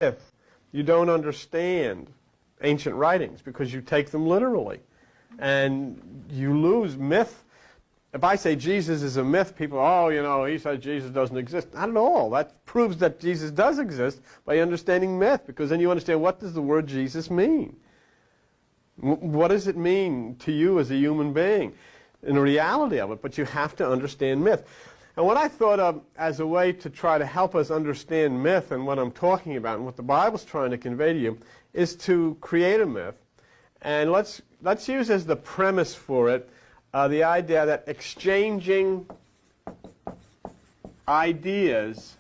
myth, you don't understand ancient writings because you take them literally. And you lose myth. If I say Jesus is a myth, people, oh, you know, he says Jesus doesn't exist. Not at all. That proves that Jesus does exist by understanding myth, because then you understand, what does the word Jesus mean? What does it mean to you as a human being in the reality of it? But you have to understand myth. And what I thought of as a way to try to help us understand myth and what I'm talking about and what the Bible's trying to convey to you is to create a myth. And let's use as the premise for it the idea that exchanging ideas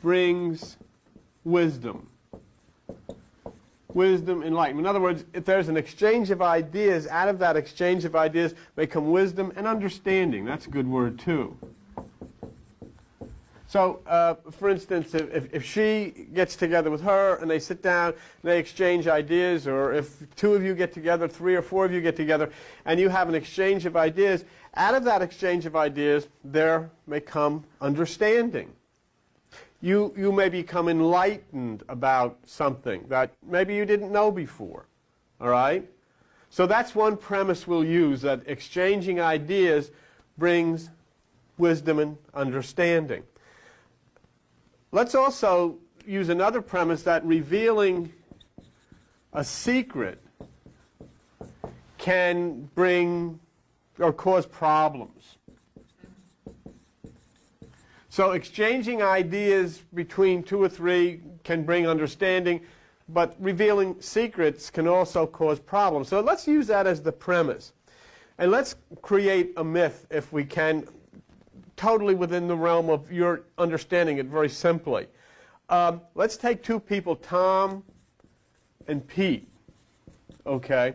brings wisdom. Wisdom, enlightenment. In other words, if there's an exchange of ideas, out of that exchange of ideas may come wisdom and understanding. That's a good word too. So, for instance, if she gets together with her and they sit down and they exchange ideas, or if two of you get together, three or four of you get together, and you have an exchange of ideas, out of that exchange of ideas, there may come understanding. You may become enlightened about something that maybe you didn't know before. All right? So that's one premise we'll use, that exchanging ideas brings wisdom and understanding. Let's also use another premise, that revealing a secret can bring or cause problems. So exchanging ideas between two or three can bring understanding, but revealing secrets can also cause problems. So let's use that as the premise. And let's create a myth, if we can, totally within the realm of your understanding it very simply. Let's take two people, Tom and Pete, okay?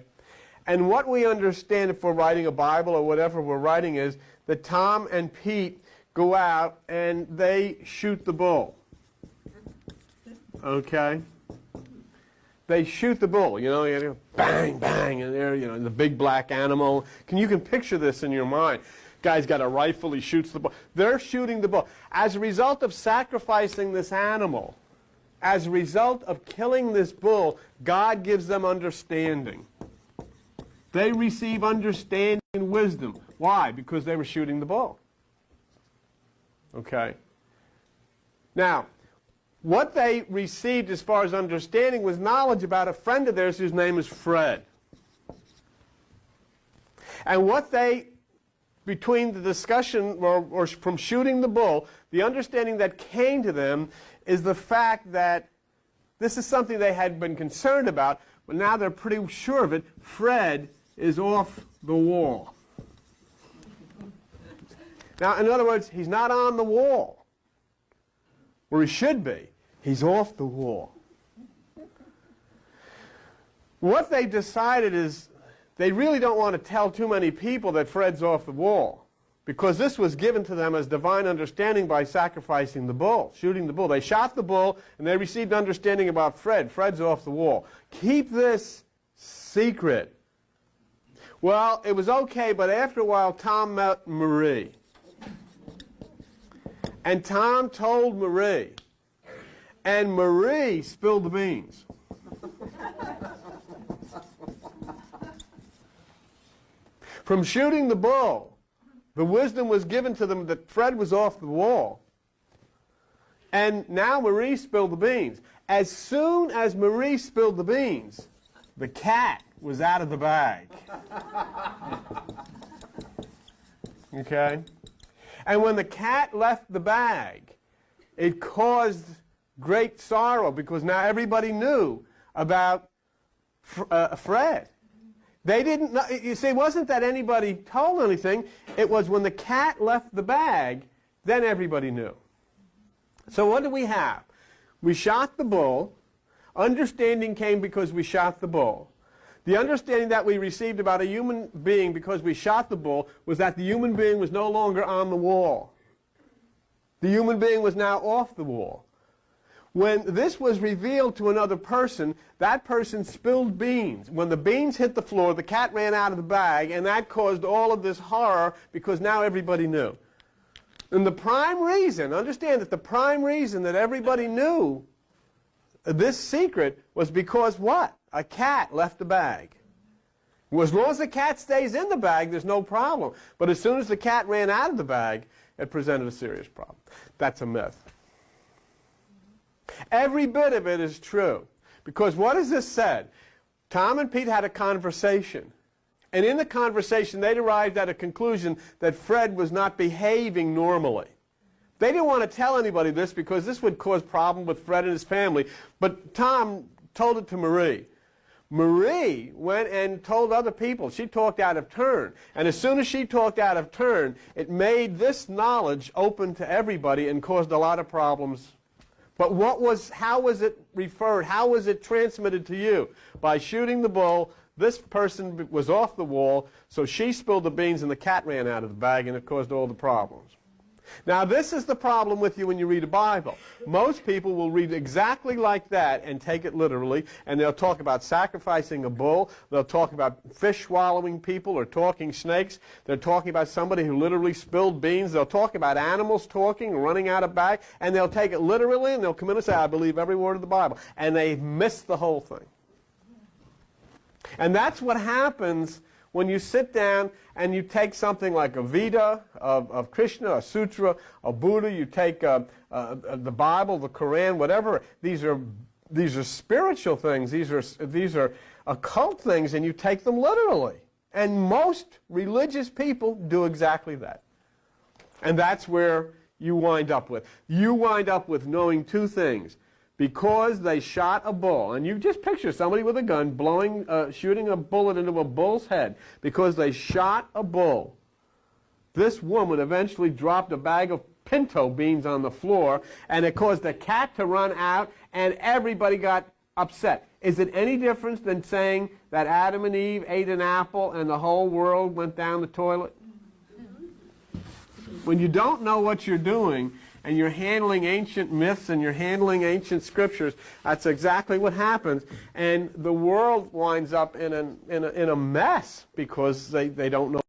And what we understand if we're writing a Bible or whatever we're writing is that Tom and Pete go out and they shoot the bull, okay? They shoot the bull, you know, bang, bang, and there, you know, the big black animal. You can picture this in your mind. Guy's got a rifle, he shoots the bull. They're shooting the bull. As a result of sacrificing this animal, as a result of killing this bull, God gives them understanding. They receive understanding and wisdom. Why? Because they were shooting the bull. Okay? Now, what they received as far as understanding was knowledge about a friend of theirs whose name is Fred. And what they, between the discussion or from shooting the bull, the understanding that came to them is the fact that this is something they had been concerned about, but now they're pretty sure of it. Fred is off the wall. Now, in other words, he's not on the wall where he should be. He's off the wall. What they decided is they really don't want to tell too many people that Fred's off the wall, because this was given to them as divine understanding by sacrificing the bull, shooting the bull. They shot the bull and they received understanding about Fred. Fred's off the wall. Keep this secret. Well, it was okay, but after a while Tom met Marie. And Tom told Marie, and Marie spilled the beans. From shooting the bull, the wisdom was given to them that Fred was off the wall. And now Marie spilled the beans. As soon as Marie spilled the beans, the cat was out of the bag. Okay? And when the cat left the bag, it caused great sorrow, because now everybody knew about Fred. They didn't know. You see, it wasn't that anybody told anything. It was when the cat left the bag, then everybody knew. So what do we have? We shot the bull. Understanding came because we shot the bull. The understanding that we received about a human being because we shot the bull was that the human being was no longer on the wall. The human being was now off the wall. When this was revealed to another person, that person spilled beans. When the beans hit the floor, the cat ran out of the bag, and that caused all of this horror because now everybody knew. And the prime reason, understand that the prime reason that everybody knew this secret was because what? A cat left the bag. Well, as long as the cat stays in the bag, there's no problem. But as soon as the cat ran out of the bag, it presented a serious problem. That's a myth. Every bit of it is true. Because what is this said? Tom and Pete had a conversation. And in the conversation, they arrived at a conclusion that Fred was not behaving normally. They didn't want to tell anybody this because this would cause problem with Fred and his family. But Tom told it to Marie. Marie went and told other people. She talked out of turn. And as soon as she talked out of turn, it made this knowledge open to everybody and caused a lot of problems. But how was it referred? How was it transmitted to you? By shooting the bull. This person was off the wall, so she spilled the beans and the cat ran out of the bag, and it caused all the problems. Now, this is the problem with you when you read a Bible. Most people will read exactly like that and take it literally, and they'll talk about sacrificing a bull. They'll talk about fish swallowing people or talking snakes. They're talking about somebody who literally spilled beans. They'll talk about animals talking and running out of bag, and they'll take it literally, and they'll come in and say, I believe every word of the Bible. And they miss the whole thing. And that's what happens when you sit down and you take something like a Veda of Krishna, a Sutra, a Buddha, you take the Bible, the Quran, whatever. These are spiritual things. These are occult things, and you take them literally. And most religious people do exactly that. And that's where you wind up with. You wind up with knowing two things. Because they shot a bull, and you just picture somebody with a gun shooting a bullet into a bull's head. Because they shot a bull, this woman eventually dropped a bag of pinto beans on the floor, and it caused the cat to run out, and everybody got upset. Is it any different than saying that Adam and Eve ate an apple and the whole world went down the toilet? When you don't know what you're doing, and you're handling ancient myths and you're handling ancient scriptures, that's exactly what happens. And the world winds up in a mess because they don't know